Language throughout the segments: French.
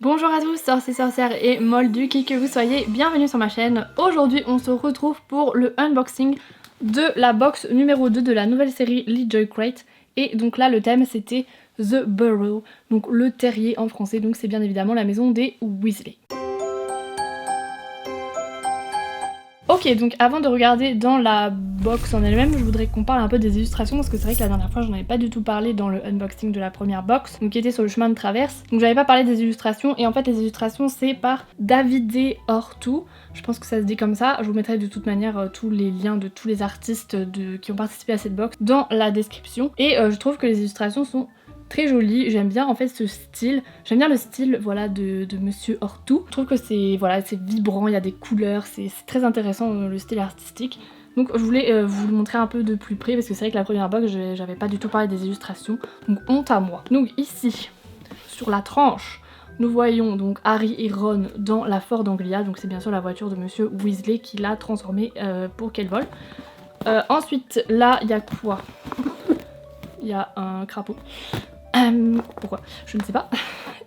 Bonjour à tous, sorciers, sorcières et moldus, qui que vous soyez, bienvenue sur ma chaîne. Aujourd'hui on se retrouve pour le unboxing de la box numéro 2 de la nouvelle série LeeJoy Crate. Et donc là le thème c'était The Burrow, donc le terrier en français, donc c'est bien évidemment la maison des Weasley. Ok, donc avant de regarder dans la box en elle-même, je voudrais qu'on parle un peu des illustrations parce que c'est vrai que la dernière fois j'en avais pas du tout parlé dans le unboxing de la première box, donc qui était sur le chemin de traverse. Donc j'avais pas parlé des illustrations et en fait les illustrations c'est par Davide Ortu, je pense que ça se dit comme ça. Je vous mettrai de toute manière tous les liens de tous les artistes qui ont participé à cette box dans la description. Et je trouve que les illustrations sont très jolie, j'aime bien en fait ce style, j'aime bien le style voilà de Monsieur Ortu. Je trouve que c'est voilà, c'est vibrant, il y a des couleurs, c'est très intéressant le style artistique. Donc je voulais vous le montrer un peu de plus près parce que c'est vrai que la première box j'avais pas du tout parlé des illustrations, donc honte à moi. Donc ici, sur la tranche, nous voyons donc Harry et Ron dans la Ford Anglia, donc c'est bien sûr la voiture de Monsieur Weasley qui l'a transformée pour qu'elle vole. Ensuite là il y a quoi? Il y a un crapaud. Pourquoi? Je ne sais pas.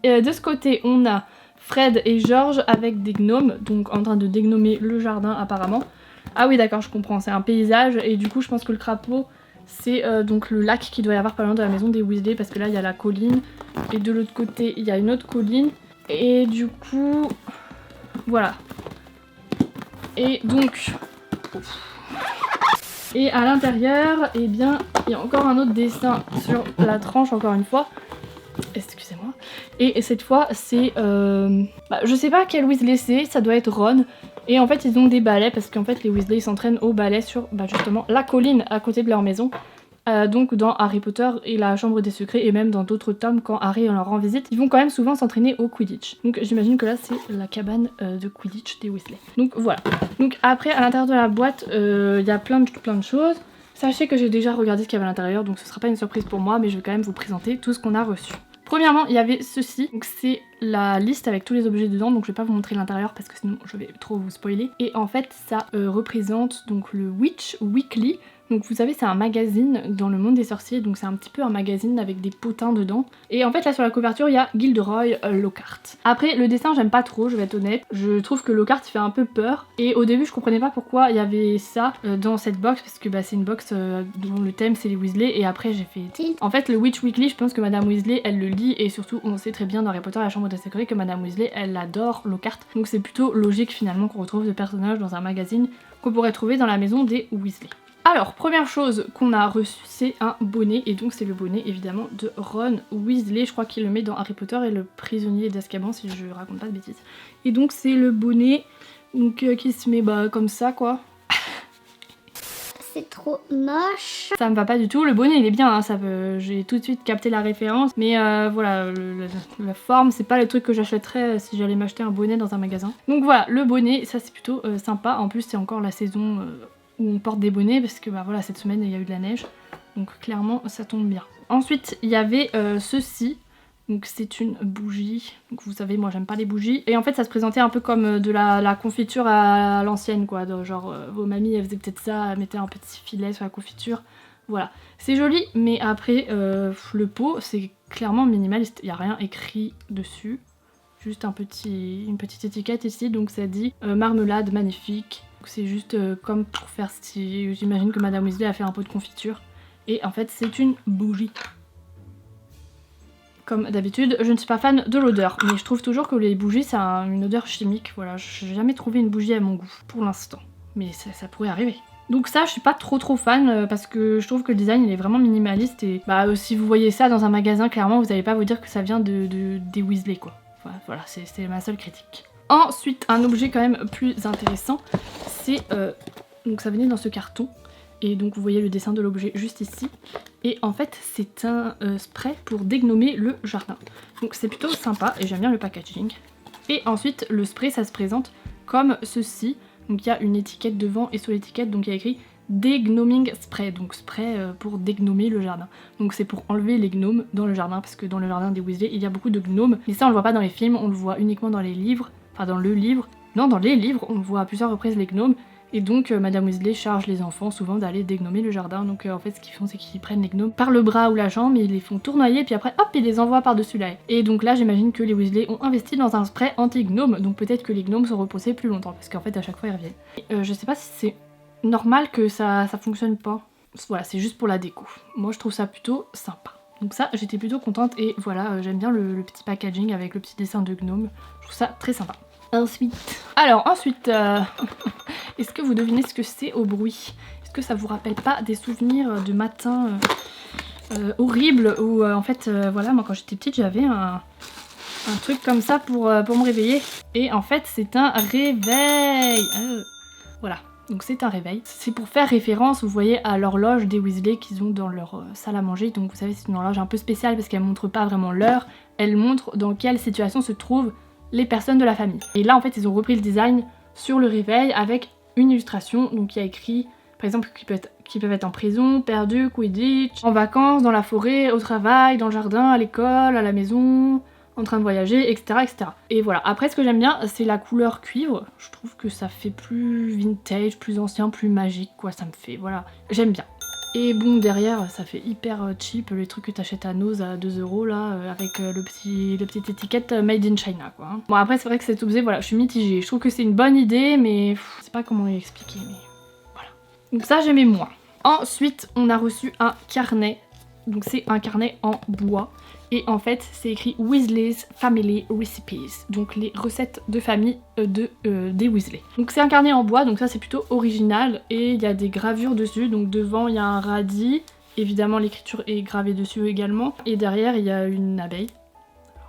De ce côté, on a Fred et George avec des gnomes, donc en train de dégnomer le jardin apparemment. Ah oui d'accord, je comprends, c'est un paysage et du coup je pense que le crapaud c'est donc le lac qu'il doit y avoir pas loin de la maison des Weasley parce que là il y a la colline et de l'autre côté il y a une autre colline et du coup voilà. Et donc... Et à l'intérieur, eh bien, il y a encore un autre dessin sur la tranche, encore une fois. Excusez-moi. Et cette fois, c'est... je sais pas quel Weasley c'est, ça doit être Ron. Et en fait, ils ont des balais, parce qu'en fait, les Weasley s'entraînent au balai sur justement la colline à côté de leur maison. Donc dans Harry Potter et la Chambre des Secrets, et même dans d'autres tomes, quand Harry leur rend visite, ils vont quand même souvent s'entraîner au Quidditch. Donc j'imagine que là c'est la cabane de Quidditch des Weasley. Donc voilà. Donc après, à l'intérieur de la boîte, il y a plein de choses. Sachez que j'ai déjà regardé ce qu'il y avait à l'intérieur, donc ce sera pas une surprise pour moi, mais je vais quand même vous présenter tout ce qu'on a reçu. Premièrement, il y avait ceci, donc c'est la liste avec tous les objets dedans, donc je vais pas vous montrer l'intérieur parce que sinon je vais trop vous spoiler. Et en fait, ça représente donc le Witch Weekly. Donc vous savez c'est un magazine dans le monde des sorciers, donc c'est un petit peu un magazine avec des potins dedans. Et en fait là sur la couverture il y a Gilderoy Lockhart. Après le dessin j'aime pas trop, je vais être honnête. Je trouve que Lockhart il fait un peu peur. Et au début je comprenais pas pourquoi il y avait ça dans cette box, parce que c'est une box dont le thème c'est les Weasley. Et après j'ai fait... En fait le Witch Weekly, je pense que Madame Weasley elle le lit, et surtout on sait très bien dans Harry Potter et la Chambre des Secrets que Madame Weasley elle adore Lockhart. Donc c'est plutôt logique finalement qu'on retrouve ce personnage dans un magazine qu'on pourrait trouver dans la maison des Weasley. Alors, première chose qu'on a reçu, c'est un bonnet, et donc c'est le bonnet évidemment de Ron Weasley, je crois qu'il le met dans Harry Potter et le prisonnier d'Azkaban si je raconte pas de bêtises. Et donc c'est le bonnet donc, qui se met comme ça quoi. C'est trop moche. Ça me va pas du tout, le bonnet il est bien, hein, j'ai tout de suite capté la référence, mais voilà, la forme c'est pas le truc que j'achèterais si j'allais m'acheter un bonnet dans un magasin. Donc voilà, le bonnet, ça c'est plutôt sympa, en plus c'est encore la saison... où on porte des bonnets parce que voilà cette semaine il y a eu de la neige, donc clairement ça tombe bien. Ensuite il y avait ceci, donc c'est une bougie, donc vous savez moi j'aime pas les bougies, et en fait ça se présentait un peu comme de la confiture à l'ancienne quoi, genre vos mamies elles faisaient peut-être ça, elles mettaient un petit filet sur la confiture, voilà. C'est joli, mais après le pot c'est clairement minimaliste, il n'y a rien écrit dessus, juste une petite étiquette ici, donc ça dit marmelade magnifique. C'est juste comme pour faire si j'imagine que Madame Weasley a fait un pot de confiture. Et en fait c'est une bougie. Comme d'habitude, je ne suis pas fan de l'odeur, mais je trouve toujours que les bougies c'est une odeur chimique. Voilà, j'ai jamais trouvé une bougie à mon goût pour l'instant, mais ça pourrait arriver. Donc ça je suis pas trop fan parce que je trouve que le design il est vraiment minimaliste, et si vous voyez ça dans un magasin clairement vous allez pas vous dire que ça vient des Weasley quoi. Voilà, c'est ma seule critique. Ensuite, un objet quand même plus intéressant, c'est... donc ça venait dans ce carton, et donc vous voyez le dessin de l'objet juste ici. Et en fait, c'est un spray pour dégnomer le jardin. Donc c'est plutôt sympa, et j'aime bien le packaging. Et ensuite, le spray, ça se présente comme ceci. Donc il y a une étiquette devant, et sur l'étiquette, donc il y a écrit Degnoming Spray, donc spray pour dégnomer le jardin. Donc c'est pour enlever les gnomes dans le jardin, parce que dans le jardin des Weasley, il y a beaucoup de gnomes. Mais ça on le voit pas dans les films, on le voit uniquement dans les livres. Enfin dans le livre, non dans les livres on voit à plusieurs reprises les gnomes, Et donc Madame Weasley charge les enfants souvent d'aller dégnomer le jardin. Donc en fait ce qu'ils font c'est qu'ils prennent les gnomes par le bras ou la jambe et ils les font tournoyer puis après hop ils les envoient par-dessus la haie. Et donc là j'imagine que les Weasley ont investi dans un spray anti-gnome, donc peut-être que les gnomes sont reposés plus longtemps parce qu'en fait à chaque fois ils reviennent. Et, je sais pas si c'est normal que ça fonctionne pas. Voilà, c'est juste pour la déco. Moi je trouve ça plutôt sympa. Donc ça j'étais plutôt contente et voilà, j'aime bien le petit packaging avec le petit dessin de gnome. Je trouve ça très sympa. Ensuite, est-ce que vous devinez ce que c'est au bruit? Est-ce que ça vous rappelle pas des souvenirs de matin horribles où en fait voilà, moi quand j'étais petite j'avais un truc comme ça pour me réveiller et en fait c'est un réveil. Voilà. Donc c'est un réveil. C'est pour faire référence, vous voyez, à l'horloge des Weasley qu'ils ont dans leur salle à manger. Donc vous savez, c'est une horloge un peu spéciale parce qu'elle montre pas vraiment l'heure, elle montre dans quelle situation se trouvent les personnes de la famille. Et là en fait ils ont repris le design sur le réveil avec une illustration, donc il y a écrit par exemple qu'ils peuvent être en prison, perdus, Quidditch, en vacances, dans la forêt, au travail, dans le jardin, à l'école, à la maison, en train de voyager, etc. etc. Et voilà, après ce que j'aime bien c'est la couleur cuivre, je trouve que ça fait plus vintage, plus ancien, plus magique quoi, ça me fait, voilà, j'aime bien. Et bon derrière ça fait hyper cheap, les trucs que t'achètes à Nose à 2 € là, avec le petite étiquette Made in China quoi. Bon après c'est vrai que cet objet, voilà, je suis mitigée, je trouve que c'est une bonne idée mais je sais pas comment l'expliquer mais voilà. Donc ça j'aimais moins. Ensuite on a reçu un carnet, donc c'est un carnet en bois. Et en fait c'est écrit Weasley's Family Recipes, donc les recettes de famille des Weasley. Donc c'est un carnet en bois, donc ça c'est plutôt original et il y a des gravures dessus, donc devant il y a un radis, évidemment l'écriture est gravée dessus également, et derrière il y a une abeille.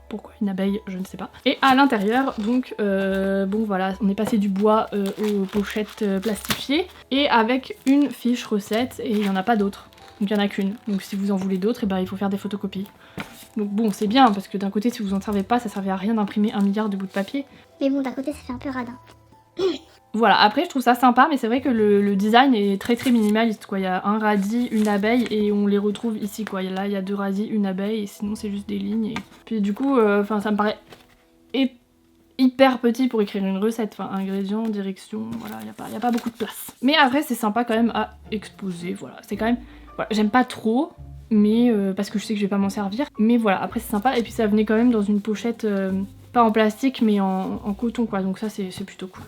Pourquoi une abeille, je ne sais pas. Et à l'intérieur, donc, bon voilà, on est passé du bois aux pochettes plastifiées, et avec une fiche recette, et il n'y en a pas d'autres. Donc il n'y en a qu'une. Donc si vous en voulez d'autres, et ben, il faut faire des photocopies. Donc bon, c'est bien, parce que d'un côté, si vous en servez pas, ça servait à rien d'imprimer 1 milliard de bouts de papier. Mais bon, d'un côté, ça fait un peu radin. Voilà, après je trouve ça sympa, mais c'est vrai que le design est très très minimaliste quoi. Il y a un radis, une abeille et on les retrouve ici quoi. Là il y a 2 radis, une abeille et sinon c'est juste des lignes. Et... puis du coup, ça me paraît hyper petit pour écrire une recette. Enfin, ingrédients, direction, voilà, il y a pas beaucoup de place. Mais après c'est sympa quand même à exposer, voilà. C'est quand même... Voilà, j'aime pas trop, mais parce que je sais que je vais pas m'en servir. Mais voilà, après c'est sympa et puis ça venait quand même dans une pochette, pas en plastique mais en coton quoi. Donc ça c'est plutôt cool.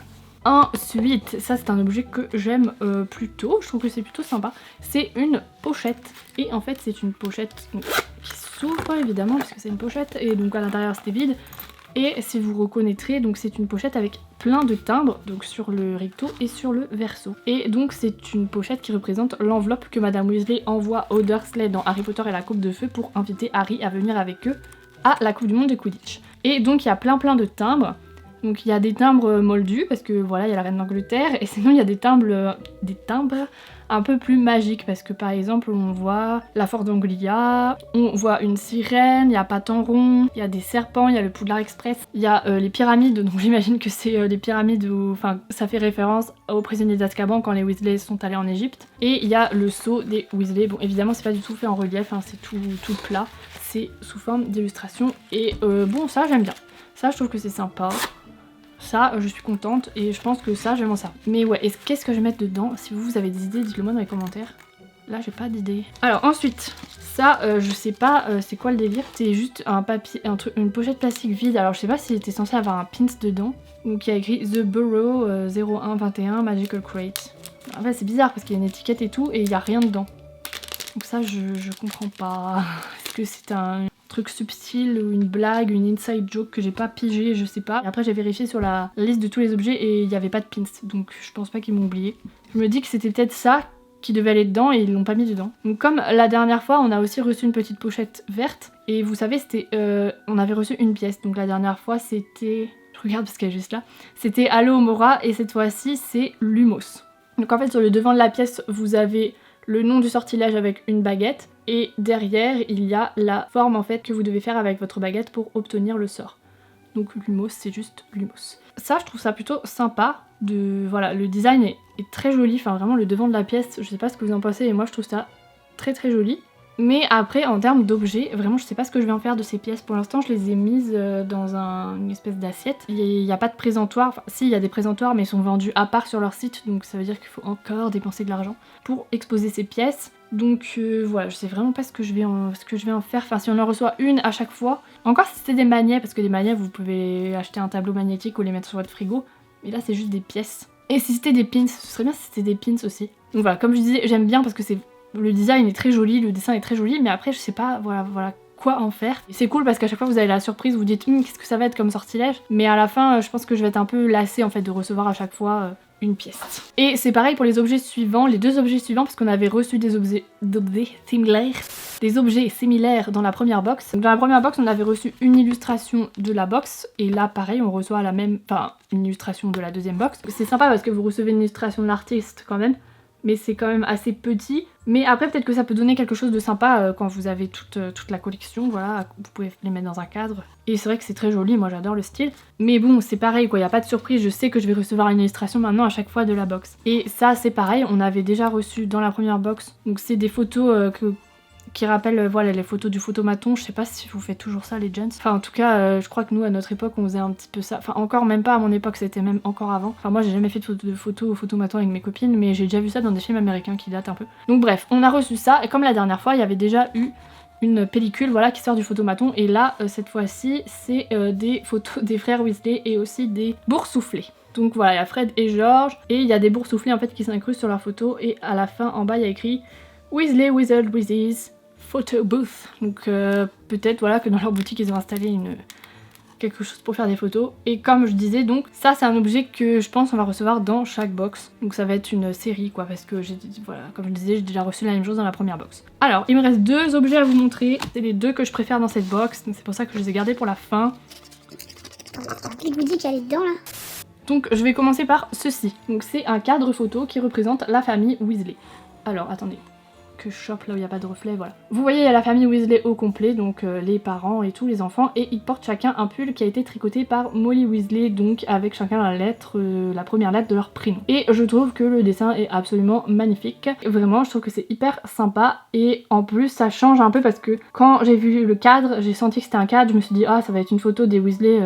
Ensuite, ça c'est un objet que j'aime plutôt, je trouve que c'est plutôt sympa, c'est une pochette. Et en fait c'est une pochette donc, qui s'ouvre évidemment parce que c'est une pochette et donc à l'intérieur c'était vide. Et si vous reconnaîtrez, donc c'est une pochette avec plein de timbres, donc sur le recto et sur le verso. Et donc c'est une pochette qui représente l'enveloppe que Madame Weasley envoie aux Dursley dans Harry Potter et la Coupe de Feu pour inviter Harry à venir avec eux à la Coupe du Monde de Quidditch. Et donc il y a plein de timbres. Donc il y a des timbres moldus parce que voilà il y a la reine d'Angleterre et sinon il y a des timbres un peu plus magiques parce que par exemple on voit la Fort d'Anglia, on voit une sirène, il y a Patenron, il y a des serpents, il y a le Poudlard Express, il y a les pyramides, donc j'imagine que c'est les pyramides où enfin ça fait référence aux prisonniers d'Azkaban quand les Weasley sont allés en Égypte. Et il y a le sceau des Weasley, bon évidemment c'est pas du tout fait en relief, hein, c'est tout plat, c'est sous forme d'illustration et bon ça j'aime bien, ça je trouve que c'est sympa. Ça, je suis contente et je pense que ça, je vais m'en servir. Mais ouais, qu'est-ce que je vais mettre dedans? Si vous avez des idées, dites-le moi dans les commentaires. Là, j'ai pas d'idée. Alors ensuite, ça, je sais pas c'est quoi le délire. C'est juste un papier, une pochette plastique vide. Alors je sais pas s'il était censé avoir un pins dedans. Donc il y a écrit The Burrow 0121 Magical Crate. En fait, c'est bizarre parce qu'il y a une étiquette et tout et il y a rien dedans. Donc ça, je comprends pas. Est-ce que c'est un truc subtil ou une blague, une inside joke que j'ai pas pigé, je sais pas. Et après j'ai vérifié sur la liste de tous les objets et il n'y avait pas de pins, donc je pense pas qu'ils m'ont oublié. Je me dis que c'était peut-être ça qui devait aller dedans et ils l'ont pas mis dedans. Donc comme la dernière fois on a aussi reçu une petite pochette verte et vous savez c'était on avait reçu une pièce, donc la dernière fois c'était, je regarde parce qu'elle est juste là, c'était Alohomora et cette fois-ci c'est Lumos. Donc en fait sur le devant de la pièce vous avez le nom du sortilège avec une baguette et derrière il y a la forme en fait que vous devez faire avec votre baguette pour obtenir le sort. Donc Lumos c'est juste Lumos. Ça je trouve ça plutôt sympa, voilà, le design est très joli, enfin vraiment le devant de la pièce, je sais pas ce que vous en pensez et moi je trouve ça très joli. Mais après en termes d'objets, vraiment je sais pas ce que je vais en faire de ces pièces. Pour l'instant je les ai mises dans une espèce d'assiette. Il n'y a pas de présentoir, enfin si il y a des présentoirs mais ils sont vendus à part sur leur site, donc ça veut dire qu'il faut encore dépenser de l'argent pour exposer ces pièces. Donc voilà, je sais vraiment pas ce que je vais en faire. Enfin si on en reçoit une à chaque fois. Encore si c'était des magnets, parce que des magnets vous pouvez acheter un tableau magnétique ou les mettre sur votre frigo. Mais là c'est juste des pièces. Et si c'était des pins, ce serait bien si c'était des pins aussi. Donc voilà, comme je disais, j'aime bien parce que le design est très joli, le dessin est très joli, mais après je sais pas, voilà quoi en faire. C'est cool parce qu'à chaque fois vous avez la surprise, vous dites qu'est-ce que ça va être comme sortilège, mais à la fin je pense que je vais être un peu lassée en fait de recevoir à chaque fois une pièce. Et c'est pareil pour les objets suivants, les deux objets suivants, parce qu'on avait reçu des objets similaires dans la première box. Donc dans la première box on avait reçu une illustration de la box, et là pareil on reçoit une illustration de la deuxième box. C'est sympa parce que vous recevez une illustration de l'artiste quand même, mais c'est quand même assez petit. Mais après peut-être que ça peut donner quelque chose de sympa quand vous avez toute la collection, voilà, vous pouvez les mettre dans un cadre. Et c'est vrai que c'est très joli, moi j'adore le style. Mais bon, c'est pareil quoi, y a pas de surprise, je sais que je vais recevoir une illustration maintenant à chaque fois de la box. Et ça c'est pareil, on avait déjà reçu dans la première box, donc c'est des photos qui rappellent voilà, les photos du photomaton. Je sais pas si vous faites toujours ça les gens. Enfin en tout cas je crois que nous à notre époque on faisait un petit peu ça. Enfin encore même pas à mon époque, c'était même encore avant. Enfin moi j'ai jamais fait de photos au photomaton avec mes copines, mais j'ai déjà vu ça dans des films américains qui datent un peu. Donc bref, on a reçu ça et comme la dernière fois il y avait déjà eu une pellicule voilà, qui sort du photomaton, et là cette fois-ci c'est des photos des frères Weasley et aussi des boursouflés. Donc voilà, il y a Fred et George et il y a des boursouflés en fait qui s'incrustent sur leur photo, et à la fin en bas il y a écrit Weasley Wizard Wizzies Photo Booth. Donc peut-être voilà que dans leur boutique ils ont installé quelque chose pour faire des photos. Et comme je disais, donc ça c'est un objet que je pense on va recevoir dans chaque box. Donc ça va être une série quoi, parce que voilà, comme je disais, j'ai déjà reçu la même chose dans la première box. Alors il me reste deux objets à vous montrer, c'est les deux que je préfère dans cette box, donc c'est pour ça que je les ai gardés pour la fin. Les goodies qu'il y a dedans là. Donc je vais commencer par ceci. Donc c'est un cadre photo qui représente la famille Weasley. Alors attendez, que je chope là où il n'y a pas de reflet, voilà. Vous voyez il y a la famille Weasley au complet, donc les parents et tous les enfants, et ils portent chacun un pull qui a été tricoté par Molly Weasley, donc avec chacun la première lettre de leur prénom. Et je trouve que le dessin est absolument magnifique, vraiment je trouve que c'est hyper sympa, et en plus ça change un peu parce que quand j'ai vu le cadre, j'ai senti que c'était un cadre, je me suis dit ah ça va être une photo des Weasley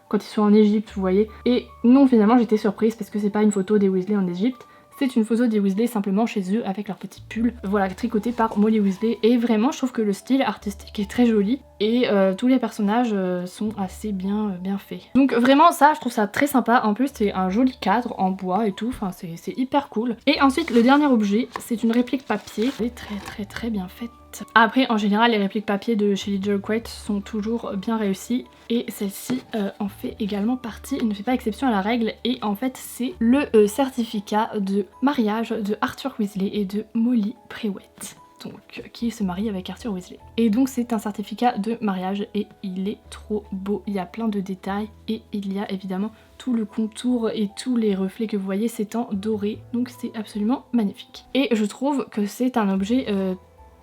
quand ils sont en Égypte, vous voyez. Et non, finalement j'étais surprise parce que c'est pas une photo des Weasley en Égypte, c'est une photo des Weasley simplement chez eux avec leur petit pull, voilà, tricoté par Molly Weasley. Et vraiment je trouve que le style artistique est très joli et tous les personnages sont assez bien faits. Donc vraiment ça, je trouve ça très sympa. En plus c'est un joli cadre en bois et tout, enfin c'est hyper cool. Et ensuite le dernier objet, c'est une réplique papier, elle est très bien faite. Après en général les répliques papier de chez Lidl Crate sont toujours bien réussies, et celle-ci en fait également partie, elle ne fait pas exception à la règle, et en fait c'est le certificat de mariage de Arthur Weasley et de Molly Prewitt, donc qui se marie avec Arthur Weasley. Et donc c'est un certificat de mariage et il est trop beau, il y a plein de détails et il y a évidemment tout le contour et tous les reflets que vous voyez, c'est en doré, donc c'est absolument magnifique. Et je trouve que c'est un objet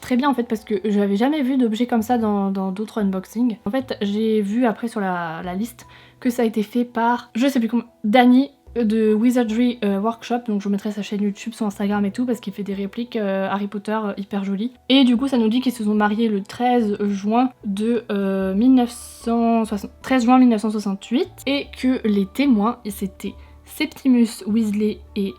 très bien en fait, parce que j'avais jamais vu d'objet comme ça dans d'autres unboxings. En fait j'ai vu après sur la liste que ça a été fait par, je sais plus comment, Dani de Wizardry Workshop, donc je vous mettrai sa chaîne YouTube, son Instagram et tout, parce qu'il fait des répliques Harry Potter hyper jolies. Et du coup ça nous dit qu'ils se sont mariés le 13 juin 1968, et que les témoins c'était Septimus Weasley et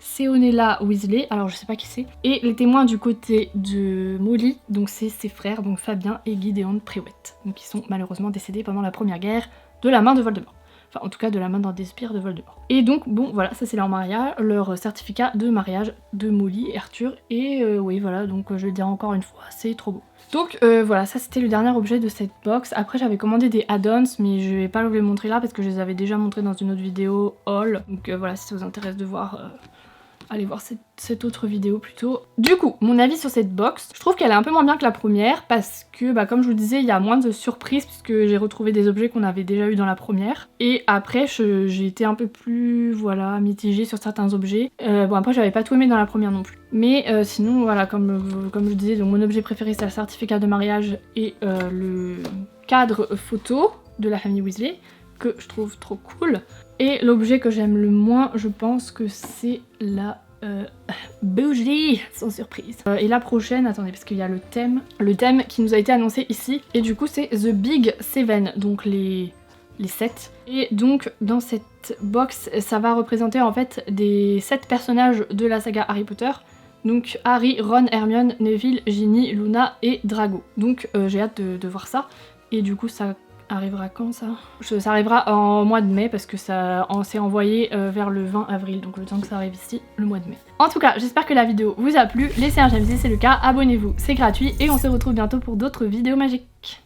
Seonella Weasley, alors je sais pas qui c'est. Et les témoins du côté de Molly, donc c'est ses frères, donc Fabien et Gideon Prewitt, donc ils sont malheureusement décédés pendant la première guerre de la main de Voldemort. Enfin en tout cas de la main d'un des sbires de Voldemort. Et donc bon voilà, ça c'est leur mariage, leur certificat de mariage de Molly et Arthur, et oui voilà, donc je le dirai encore une fois, c'est trop beau. Donc voilà, ça c'était le dernier objet de cette box. Après j'avais commandé des add-ons, mais je vais pas vous les montrer là parce que je les avais déjà montrés dans une autre vidéo haul. Donc voilà, si ça vous intéresse de voir, allez voir cette autre vidéo plutôt. Du coup, mon avis sur cette box, je trouve qu'elle est un peu moins bien que la première parce que, bah, comme je vous disais, il y a moins de surprises puisque j'ai retrouvé des objets qu'on avait déjà eu dans la première. Et après, j'ai été un peu plus, voilà, mitigée sur certains objets. Bon, après, j'avais pas tout aimé dans la première non plus. Mais sinon, voilà, comme je disais, donc mon objet préféré c'est le certificat de mariage et le cadre photo de la famille Weasley, que je trouve trop cool. Et l'objet que j'aime le moins, je pense que c'est la bougie sans surprise. Et la prochaine, attendez, parce qu'il y a le thème qui nous a été annoncé ici. Et du coup, c'est The Big Seven, donc les 7. Et donc, dans cette box, ça va représenter en fait des 7 personnages de la saga Harry Potter. Donc Harry, Ron, Hermione, Neville, Ginny, Luna et Drago. Donc j'ai hâte de voir ça. Et du coup, ça arrivera quand ça? Ça arrivera en mois de mai parce que ça s'est envoyé vers le 20 avril. Donc le temps que ça arrive ici, le mois de mai. En tout cas, j'espère que la vidéo vous a plu. Laissez un j'aime si c'est le cas, abonnez-vous, c'est gratuit. Et on se retrouve bientôt pour d'autres vidéos magiques.